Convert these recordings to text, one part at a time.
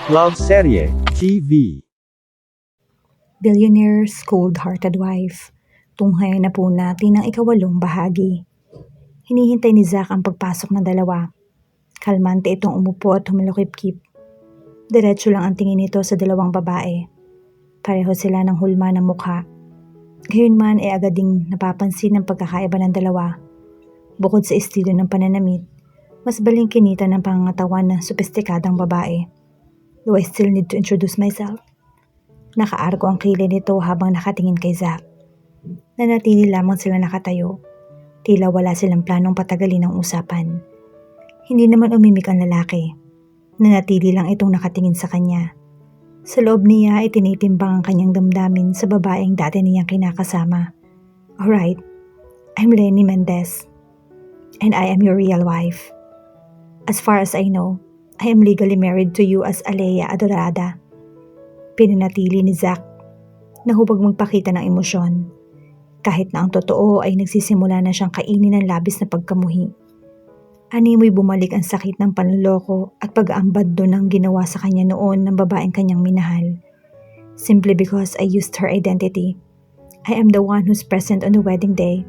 Love Serye TV. Billionaire's Cold-Hearted Wife. Tunghay na po natin ang ikawalong bahagi. Hinihintay ni Zack ang pagpasok ng dalawa. Kalmante itong umupo at humilokip-kip. Diretso lang ang tingin nito sa dalawang babae. Pareho sila ng hulma ng mukha. Gayunman ay agad ding napapansin ang pagkakaiba ng dalawa. Bukod sa estilo ng pananamit, mas balingkinita ng pangangatawan ng sopistikadang babae. Do I still need to introduce myself? Nakaargo ang kilay nito habang nakatingin kay Zack. Nanatili lamang sila nakatayo. Tila wala silang planong patagalin ang usapan. Hindi naman umimik ang lalaki. Nanatili lang itong nakatingin sa kanya. Sa loob niya ay tinitimbang ang kanyang damdamin sa babaeng dati niyang kinakasama. Alright, I'm Lenny Mendez. And I am your real wife. As far as I know, I am legally married to you as Alea Adorada. Pinanatili ni Zack na hubag magpakita ng emosyon. Kahit na ang totoo ay nagsisimula na siyang kainin ng labis na pagkamuhi. Animoy bumalik ang sakit ng panloloko at pag-aambad doon ang ginawa sa kanya noon ng babaeng kanyang minahal. Simply because I used her identity. I am the one who's present on the wedding day.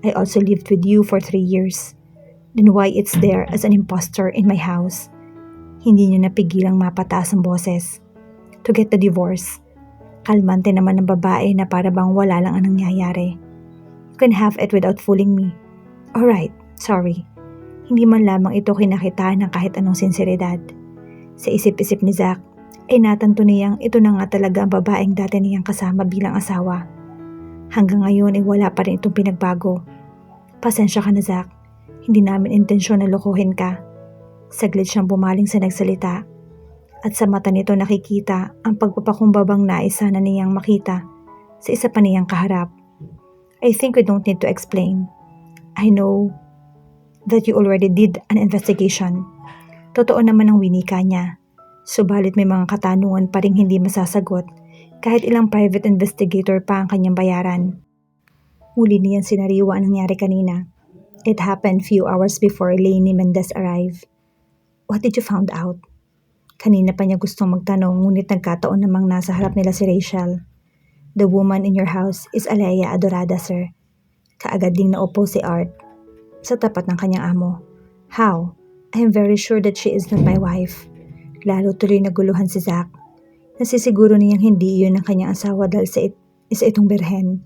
I also lived with you for 3 years. Then why it's there as an imposter in my house? Hindi niya napigilang mapataas ang boses. To get the divorce. Kalmante naman ng babae na para bang wala lang ang nangyayari. You can have it without fooling me. Alright, sorry. Hindi man lamang ito kinakitaan ng kahit anong sinseridad. Sa isip-isip ni Zack, ay natanto niyang ito na nga talaga ang babaeng dati niyang kasama bilang asawa. Hanggang ngayon ay wala pa rin itong pinagbago. Pasensya ka na, Zack. Hindi namin intensyon na lokohin ka. Saglit siyang bumaling sa nagsalita. At sa mata nito nakikita ang pagpapakumbabang nais sana niyang makita sa isa pa niyang kaharap. I think we don't need to explain. I know that you already did an investigation. Totoo naman ang winika niya. Subalit may mga katanungan pa ring hindi masasagot kahit ilang private investigator pa ang kanyang bayaran. Huli niyan sinariwa ang nangyari kanina. It happened few hours before Lenny Mendez arrived. What did you found out? Kanina pa niya gustong magtanong ngunit nagkataon namang nasa harap nila si Rachel. The woman in your house is Alea Adorada, sir. Kaagad ding naupo si Art sa tapat ng kanyang amo. How? I am very sure that she is not my wife. Lalo tuloy naguluhan si Zack. Nasisiguro niyang hindi iyon ang kanyang asawa dahil isa itong birhen.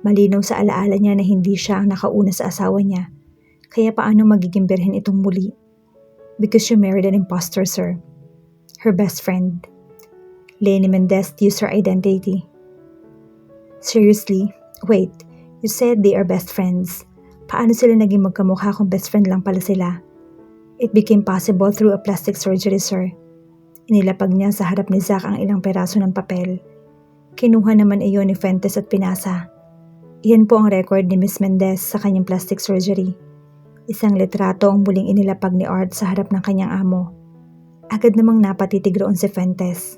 Malinaw sa alaala niya na hindi siya ang nakauna sa asawa niya. Kaya paano magiging birhen itong muli? Because you married an imposter, sir. Her best friend. Lenny Mendez used her identity. Seriously? Wait, you said they are best friends. Paano sila naging magkamukha kung best friend lang pala sila? It became possible through a plastic surgery, sir. Inilapag niya sa harap ni Zack ang ilang peraso ng papel. Kinuha naman iyon ni Fuentes at pinasa. Iyan po ang record ni Miss Mendez sa kanyang plastic surgery. Isang litrato ang muling inilapag ni Art sa harap ng kanyang amo. Agad namang napatitig roon si Fuentes.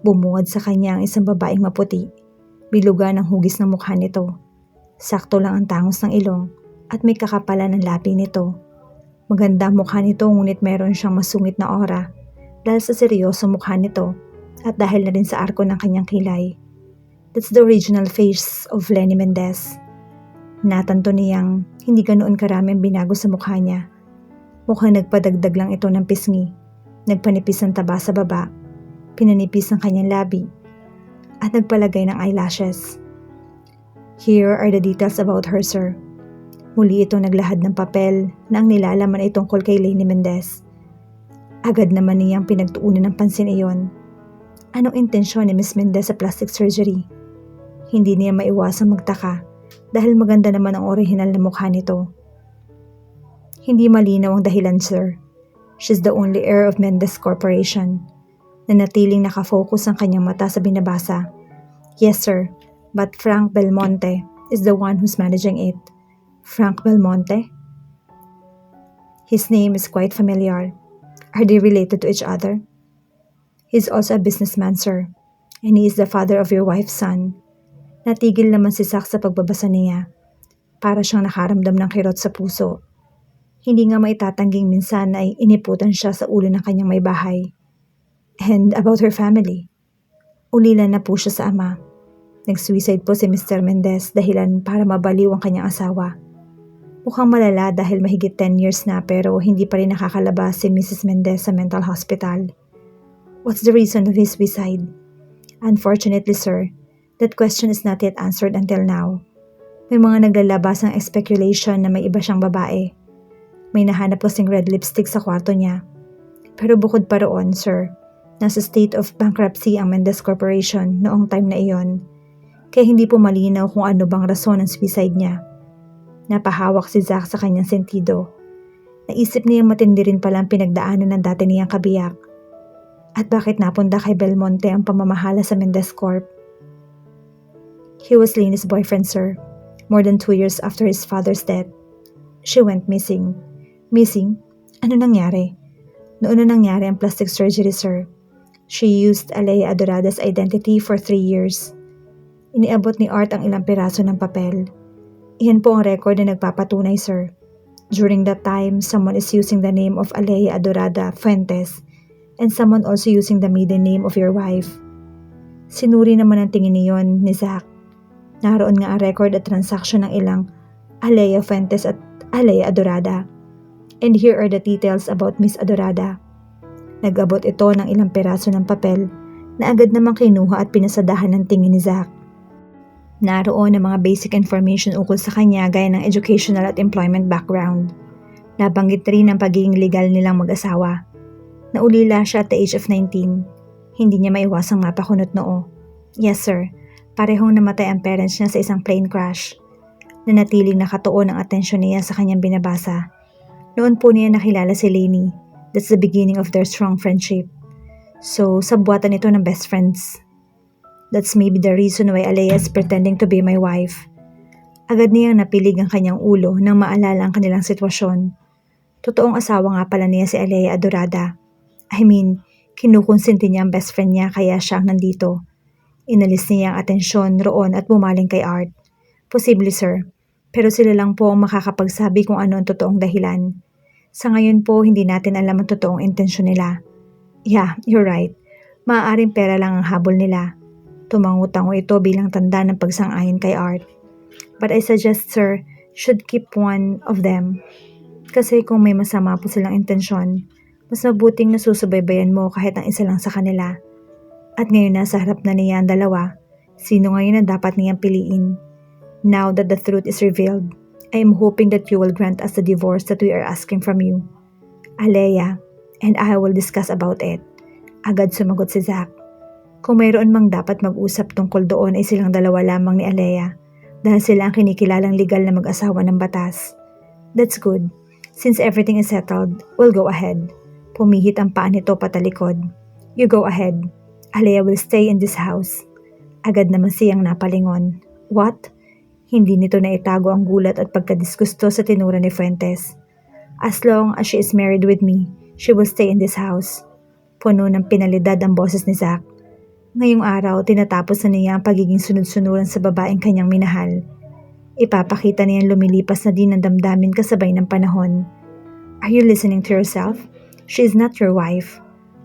Bumungad sa kanya ang isang babaeng maputi. Biluga ng hugis ng mukha nito. Sakto lang ang tangos ng ilong at may kakapalan ng labi nito. Maganda ang mukha nito ngunit meron siyang masungit na aura dahil sa seryoso mukha nito at dahil na rin sa arko ng kanyang kilay. That's the original face of Lenny Mendez. Natanto niyang hindi ganoon karami ang binago sa mukha niya. Mukhang nagpadagdag lang ito ng pisngi. Nagpanipis ang taba sa baba, pinanipis ang kanyang labi, at nagpalagay ng eyelashes. Here are the details about her, sir. Muli itong naglahad ng papel na ang nilalaman ay tungkol kay Lenny Mendez. Agad naman niyang pinagtuunan ng pansin iyon. Anong intensyon ni Miss Mendez sa plastic surgery? Hindi niya maiwasang magtaka dahil maganda naman ang orihinal na mukha nito. Hindi malinaw ang dahilan, sir. She's the only heir of Mendez Corporation. Nanatiling nakafocus ang kanyang mata sa binabasa. Yes, sir, but Frank Belmonte is the one who's managing it. Frank Belmonte? His name is quite familiar. Are they related to each other? He's also a businessman, sir, and he is the father of your wife's son. Natigil naman si Zack sa pagbabasa niya. Para siyang nakaramdam ng kirot sa puso. Hindi nga maitatanging minsan ay iniputan siya sa ulo ng kanyang may bahay. And about her family. Ulila na po siya sa ama. Nag-suicide po si Mr. Mendez dahilan para mabaliw ang kanyang asawa. Mukhang malala dahil mahigit 10 years na pero hindi pa rin nakakalabas si Mrs. Mendez sa mental hospital. What's the reason of his suicide? Unfortunately, sir, that question is not yet answered until now. May mga naglalabas ng speculation na may iba siyang babae. May nahanap kasing red lipstick sa kwarto niya. Pero bukod pa roon, sir, nasa state of bankruptcy ang Mendez Corporation noong time na iyon. Kaya hindi po malinaw kung ano bang rason ng suicide niya. Napahawak si Zach sa kanyang sentido. Naisip niyang matindi rin palang pinagdaanan ng dati niyang kabiyak. At bakit napunta kay Belmonte ang pamamahala sa Mendez Corp? He was Lainey's boyfriend, sir. More than 2 years after his father's death. She went missing. Missing? Ano nangyari? Noon na nangyari ang plastic surgery, sir. She used Alea Adorada's identity for 3 years. Iniabot ni Art ang ilang piraso ng papel. Iyan po ang record na nagpapatunay, sir. During that time, someone is using the name of Alea Adorada Fuentes and someone also using the maiden name of your wife. Sinuri naman ang tingin niyon ni Zach. Naroon nga ang record at transaction ng ilang Alea Fuentes at Alea Adorada. And here are the details about Miss Adorada. Nag-abot ito ng ilang piraso ng papel na agad namang kinuha at pinasadahan ng tingin ni Zach. Naroon ang mga basic information ukol sa kanya gaya ng educational at employment background. Nabanggit rin ang pagiging legal nilang mag-asawa. Naulila siya at the age of 19. Hindi niya maiwasang mapakunot noo. Yes sir, parehong namatay ang parents niya sa isang plane crash. Nanatiling nakatuon ang atensyon niya sa kanyang binabasa. Noon po niya nakilala si Lainey. That's the beginning of their strong friendship. So, sabuatan ito ng best friends. That's maybe the reason why Alea is pretending to be my wife. Agad niyang napilig ang kanyang ulo nang maalala ang kanilang sitwasyon. Totoong asawa nga pala niya si Alea Adorada. I mean, kinukonsinti niya ang best friend niya kaya siya ang nandito. Inalis niya ang atensyon roon at bumaling kay Art. Posible sir, pero sila lang po ang makakapagsabi kung ano ang totoong dahilan. Sa ngayon po, hindi natin alam ang totoong intensyon nila. Yeah, you're right. Maaaring pera lang ang habol nila. Tumango-tango ito bilang tanda ng pagsang-ayon kay Art. But I suggest, sir, should keep one of them. Kasi kung may masama po silang intensyon, mas mabuting nasusubaybayan mo kahit ang isa lang sa kanila. At ngayon nasa harap na niya ang dalawa, sino ngayon ang dapat niyang piliin? Now that the truth is revealed, I am hoping that you will grant us the divorce that we are asking from you. Alea, and I will discuss about it. Agad sumagot si Zach. Kung mayroon mang dapat mag-usap tungkol doon ay silang dalawa lamang ni Alea dahil sila ang kinikilalang legal na mag-asawa ng batas. That's good. Since everything is settled, we'll go ahead. Pumihit ang paa nito patalikod. You go ahead. Alea will stay in this house. Agad naman siyang napalingon. What? Hindi nito na itago ang gulat at pagkadisgusto sa tinura ni Fuentes. As long as she is married with me, she will stay in this house. Puno ng pinalidad ang boses ni Zach. Ngayong araw, tinatapos na niya ang pagiging sunod-sunuran sa babaeng kanyang minahal. Ipapakita niyang lumilipas na din ang damdamin kasabay ng panahon. Are you listening to yourself? She is not your wife.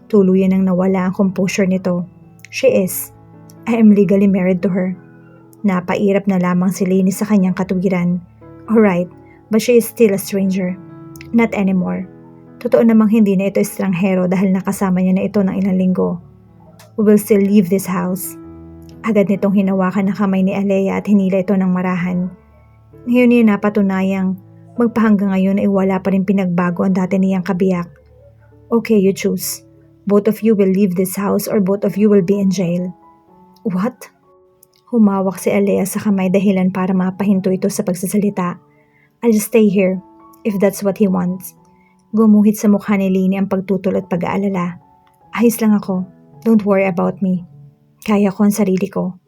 Tuluyan ang nawala ang composure nito. She is. I am legally married to her. Napairap na lamang si Lainey sa kanyang katuwiran. Alright, but she is still a stranger. Not anymore. Totoo namang hindi na ito estranghero dahil nakasama niya na ito ng ilang linggo. We will still leave this house. Agad nitong hinawakan ng kamay ni Alea at hinila ito ng marahan. Ngayon niya napatunayang magpahanggang ngayon ay wala pa rin pinagbago ang dati niyang kabiyak. Okay, you choose. Both of you will leave this house or both of you will be in jail. What? Humawak si Alea sa kamay dahilan para mapahinto ito sa pagsasalita. I'll just stay here, if that's what he wants. Gumuhit sa mukha ni Lainey ang pagtutol at pag-aalala. Ayos lang ako. Don't worry about me. Kaya ko ang sarili ko.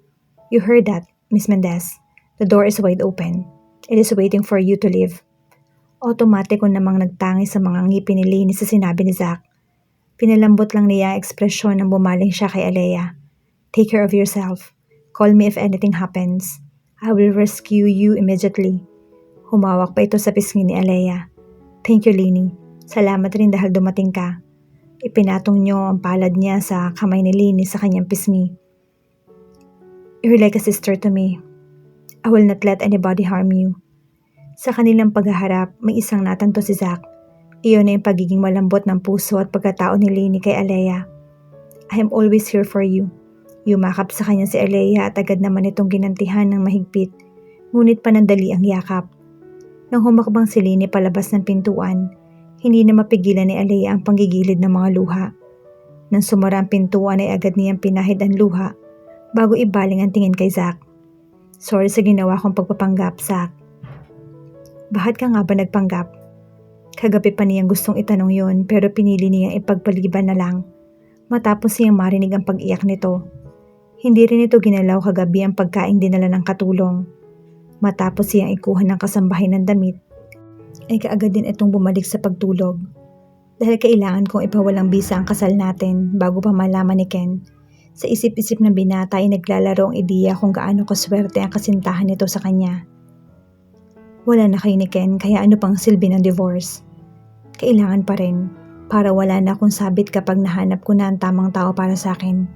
You heard that, Miss Mendez. The door is wide open. It is waiting for you to leave. Automatiko namang nagtangi sa mga ngipin ni Lainey sa sinabi ni Zach. Pinalambot lang niya ang ekspresyon nang bumaling siya kay Alea. Take care of yourself. Call me if anything happens. I will rescue you immediately. Humawak pa ito sa pisngi ni Alea. Thank you, Lainey. Salamat rin dahil dumating ka. Ipinatong niyo ang palad niya sa kamay ni Lini sa kanyang pisngi. You're like a sister to me. I will not let anybody harm you. Sa kanilang paghaharap, may isang natanto si Zack. Iyon na yung pagiging malambot ng puso at pagkatao ni Lini kay Alea. I am always here for you. Yumakap sa kanya si Alea at agad naman itong ginantihan ng mahigpit, ngunit panandali ang yakap. Nang humakbang si Lini palabas ng pintuan, hindi na mapigilan ni Alea ang panggigilid ng mga luha. Nang sumara ang pintuan ay agad niyang pinahid ang luha bago ibaling ang tingin kay Zack. Sorry sa ginawa kong pagpapanggap, Zack. Bakit ka nga ba nagpanggap? Kagabi pa niyang gustong itanong yun pero pinili niyang ipagpaliban na lang. Matapos niyang marinig ang pag-iyak nito. Hindi rin ito ginalaw kagabi ang pagkaing dinala ng katulong. Matapos siyang ikuha ng kasambahay ng damit, ay kaagad din itong bumalik sa pagtulog. Dahil kailangan kong ipawalang bisa ang kasal natin bago pa malaman ni Ken. Sa isip-isip ng binata ay naglalaro ang ideya kung gaano kaswerte ang kasintahan nito sa kanya. Wala na kayo ni Ken kaya ano pang silbi ng divorce? Kailangan pa rin para wala na akong sabit kapag nahanap ko na ang tamang tao para sa akin.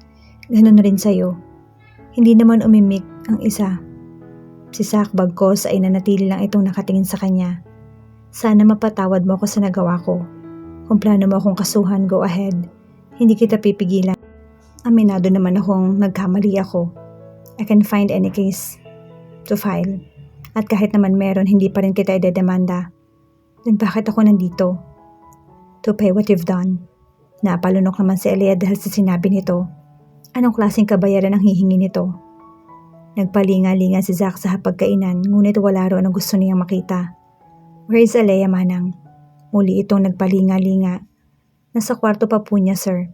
Ganun na rin sa'yo. Hindi naman umimik ang isa. Si Zack bagkos ay nanatili lang itong nakatingin sa kanya. Sana mapatawad mo ako sa nagawa ko. Kung plano mo akong kasuhan, go ahead. Hindi kita pipigilan. Aminado naman akong nagkamali ako. I can find any case to file. At kahit naman meron, hindi pa rin kita idedemanda. Then bakit ako nandito? To pay what you've done. Napalunok naman si Alea dahil sa sinabi nito. Anong klaseng kabayaran ang hihingi nito? Nagpalinga-linga si Zack sa hapagkainan ngunit wala raw ang gusto niyang makita. Where is Alea, Manang? Muli itong nagpalinga-linga. Nasa kwarto pa po niya, sir.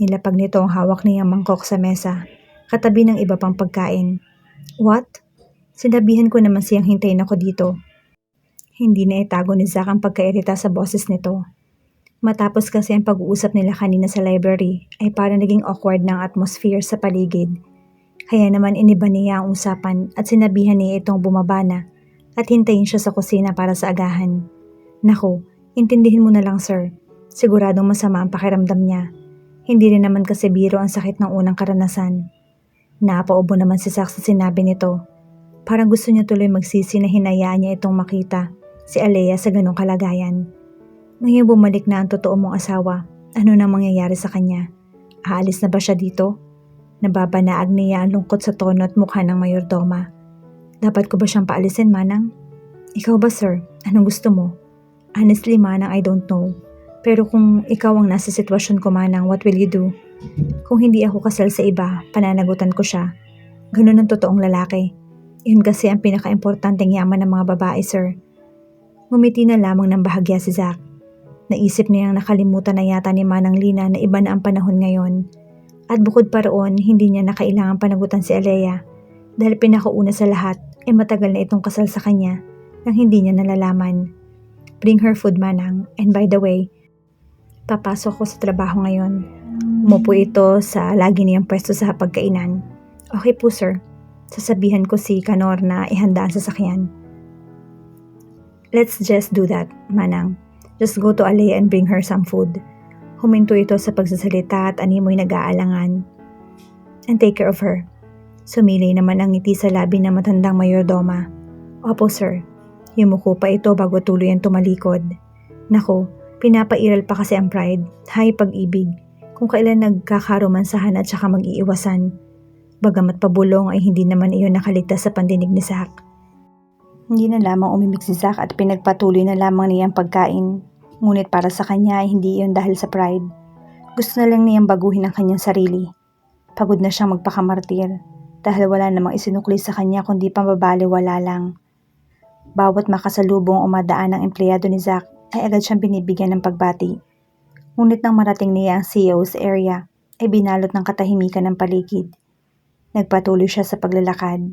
Nilapag nito ang hawak niyang mangkok sa mesa, katabi ng iba pang pagkain. What? Sinabihan ko naman siyang hintayin ako dito. Hindi na itago ni Zack ang pagkairita sa boses nito. Matapos kasi ang pag-uusap nila kanina sa library ay parang naging awkward ng atmosphere sa paligid. Kaya naman iniba niya ang usapan at sinabihan niya itong bumaba na at hintayin siya sa kusina para sa agahan. Naku, intindihin mo na lang, sir. Siguradong masama ang pakiramdam niya. Hindi rin naman kasi biro ang sakit ng unang karanasan. Napaubo naman si Zack sa sinabi nito. Parang gusto niya tuloy magsisi na hinayaan niya itong makita si Alea sa ganong kalagayan. Ngayon bumalik na ang totoo mong asawa. Ano nang mangyayari sa kanya? Aalis na ba siya dito? Nababanaag niya ang lungkot sa tono at mukha ng mayordoma. Dapat ko ba siyang paalisin, Manang? Ikaw ba, sir? Anong gusto mo? Honestly, Manang, I don't know. Pero kung ikaw ang nasa sitwasyon ko, Manang, what will you do? Kung hindi ako kasal sa iba, pananagutan ko siya. Ganun ang totoong lalaki. Yun kasi ang pinaka-importanteng yaman ng mga babae, sir. Ngumiti na lamang ng bahagya si Zack. Naisip niyang nakalimutan na yata ni Manang Lina na iba na ang panahon ngayon. At bukod pa roon, hindi niya na kailangang panagutan si Alea dahil pinakauna sa lahat ay matagal na itong kasal sa kanya nang hindi niya nalalaman. Bring her food, Manang. And by the way, papasok ko sa trabaho ngayon. Umupo ito sa lagi niyang pwesto sa hapagkainan. Okay po, sir. Sasabihan ko si Kanor na ihanda ang sasakyan. Let's just do that, Manang. Just go to Alea and bring her some food. Huminto ito sa pagsasalita at animoy nag-aalangan. And take care of her. Sumilay naman ang ngiti sa labi ng matandang mayordoma. Opo, sir. Yumuko pa ito bago tuluyang tumalikod. Naku, pinapairal pa kasi ang pride. Hay pag-ibig. Kung kailan nagkakaromansahan at saka mag-iiwasan. Bagamat pabulong ay hindi naman iyon nakaligtas sa pandinig ni Zack. Hindi na lamang umimik si Zack at pinagpatuloy na lamang niyang pagkain. Ngunit para sa kanya ay hindi iyon dahil sa pride. Gusto na lang niyang baguhin ang kanyang sarili. Pagod na siyang magpakamartir dahil wala namang isinukli sa kanya kundi pambabaliwala lang. Bawat makasalubong o madaan ng empleyado ni Zack ay agad siyang binibigyan ng pagbati. Ngunit nang marating niya ang CEO sa area ay binalot ng katahimikan ng paligid. Nagpatuloy siya sa paglalakad.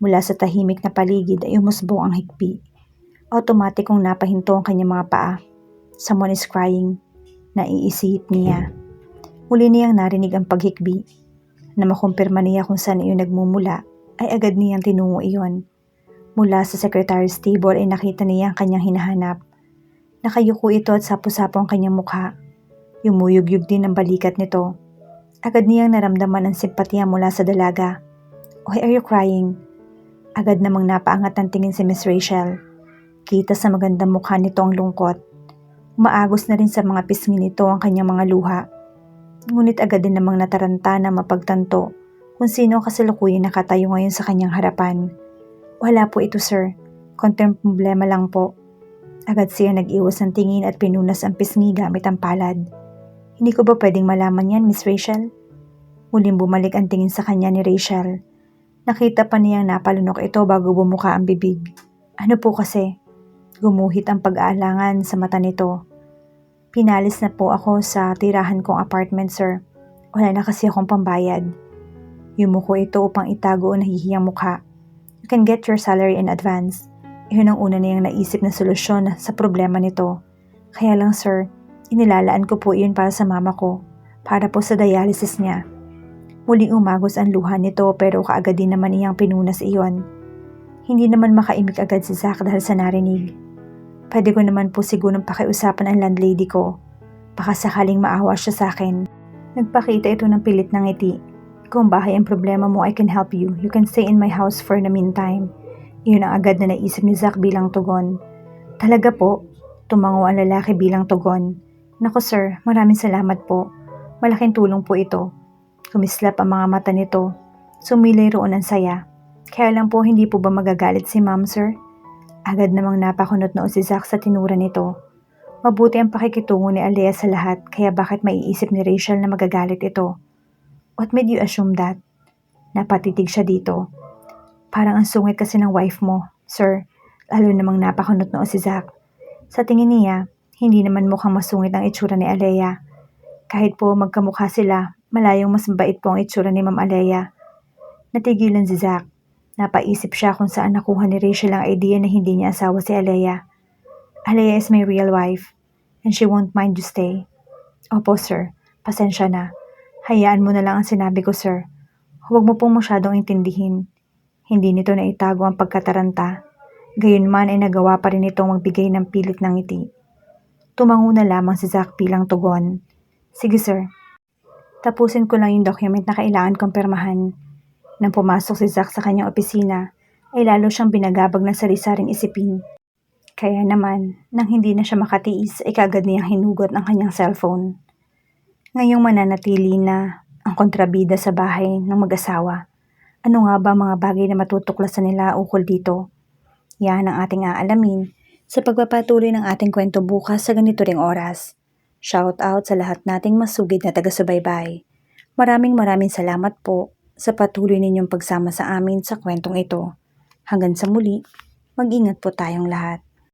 Mula sa tahimik na paligid ay umusbong ang hikbi. Automatikong napahinto ang kanyang mga paa. Someone is crying. Naiisip niya. Muli niyang narinig ang paghikbi. Na makumpirma niya kung saan iyon nagmumula, ay agad niyang tinungo iyon. Mula sa secretary's table ay nakita niya ang kanyang hinahanap. Nakayuko ito at sapo-sapo ang kanyang mukha. Yumuyugyug din ang balikat nito. Agad niyang naramdaman ang simpatiya mula sa dalaga. Why are you crying? Agad namang napaangat ang tingin si Miss Rachel. Kita sa magandang mukha nito ang lungkot. Umaagos na rin sa mga pisngi nito ang kanyang mga luha. Ngunit agad din namang nataranta na mapagtanto kung sino ang kasalukuyan nakatayo ngayon sa kanyang harapan. Wala po ito, sir. Konting problema lang po. Agad siya nag-iwas ng tingin at pinunas ang pisngi gamit ang palad. Hindi ko ba pwedeng malaman yan, Miss Rachel? Muling bumalik ang tingin sa kanya ni Rachel. Nakita pa niyang napalunok ito bago bumuka ang bibig. Ano po kasi? Gumuhit ang pag-aalangan sa mata nito. Pinalis na po ako sa tirahan kong apartment, sir. Wala na kasi akong pambayad. Yumuko ito upang itago ang nahihiyang mukha. You can get your salary in advance. Iyon ang una niyang naisip na solusyon sa problema nito. Kaya lang, sir, inilalaan ko po iyon para sa mama ko. Para po sa dialysis niya. Muling umagos ang luha nito pero kaagad din naman iyang pinunas iyon. Hindi naman makaimik agad si Zach dahil sa narinig. Pwede ko naman po sigurong pakiusapan ang landlady ko. Baka sakaling maawa siya sa akin. Nagpakita ito ng pilit ng ngiti. Kung bahay ang problema mo, I can help you. You can stay in my house for the meantime. Iyon ang agad na naisip ni Zach bilang tugon. Talaga po? Tumango ang lalaki bilang tugon. Naku sir, maraming salamat po. Malaking tulong po ito. Kumislap ang mga mata nito. Sumilay roon ang saya. Kaya lang po hindi po ba magagalit si ma'am, sir? Agad namang napakunot noon si Zach sa tinura nito. Mabuti ang pakikitungo ni Alea sa lahat kaya bakit maiisip ni Rachel na magagalit ito? What made you assume that? Napatitig siya dito. Parang ang sungit kasi ng wife mo, sir. Lalo namang napakunot noon si Zach. Sa tingin niya, hindi naman mukhang masungit ang itsura ni Alea. Kahit po magkamukha sila, malayong mas mabait po ang itsura ni Ma'am Alea. Natigilan si Zach. Napaisip siya kung saan nakuha ni Rachel ang idea na hindi niya asawa si Alea. Alea is my real wife, and she won't mind you stay. Opo sir, pasensya na. Hayaan mo na lang ang sinabi ko sir. Huwag mo pong masyadong intindihin. Hindi nito na itago ang pagkataranta. Gayunman ay nagawa pa rin itong magbigay ng pilit ng ngiti. Tumango na lamang si Zach bilang tugon. Sige sir. Tapusin ko lang yung document na kailangan kong pirmahan. Nang pumasok si Zach sa kanyang opisina, ay lalo siyang binagabag ng sari-saring isipin. Kaya naman, nang hindi na siya makatiis, ay kagad niyang hinugot ang kanyang cellphone. Ngayong mananatili na ang kontrabida sa bahay ng mag-asawa, ano nga ba mga bagay na matutuklasan nila ukol dito? Yan ang ating aalamin sa pagpapatuloy ng ating kwento bukas sa ganito ring oras. Shout out sa lahat nating masugid na taga-subaybay. Maraming salamat po sa patuloy ninyong pagsama sa amin sa kwentong ito. Hanggang sa muli, mag-ingat po tayong lahat.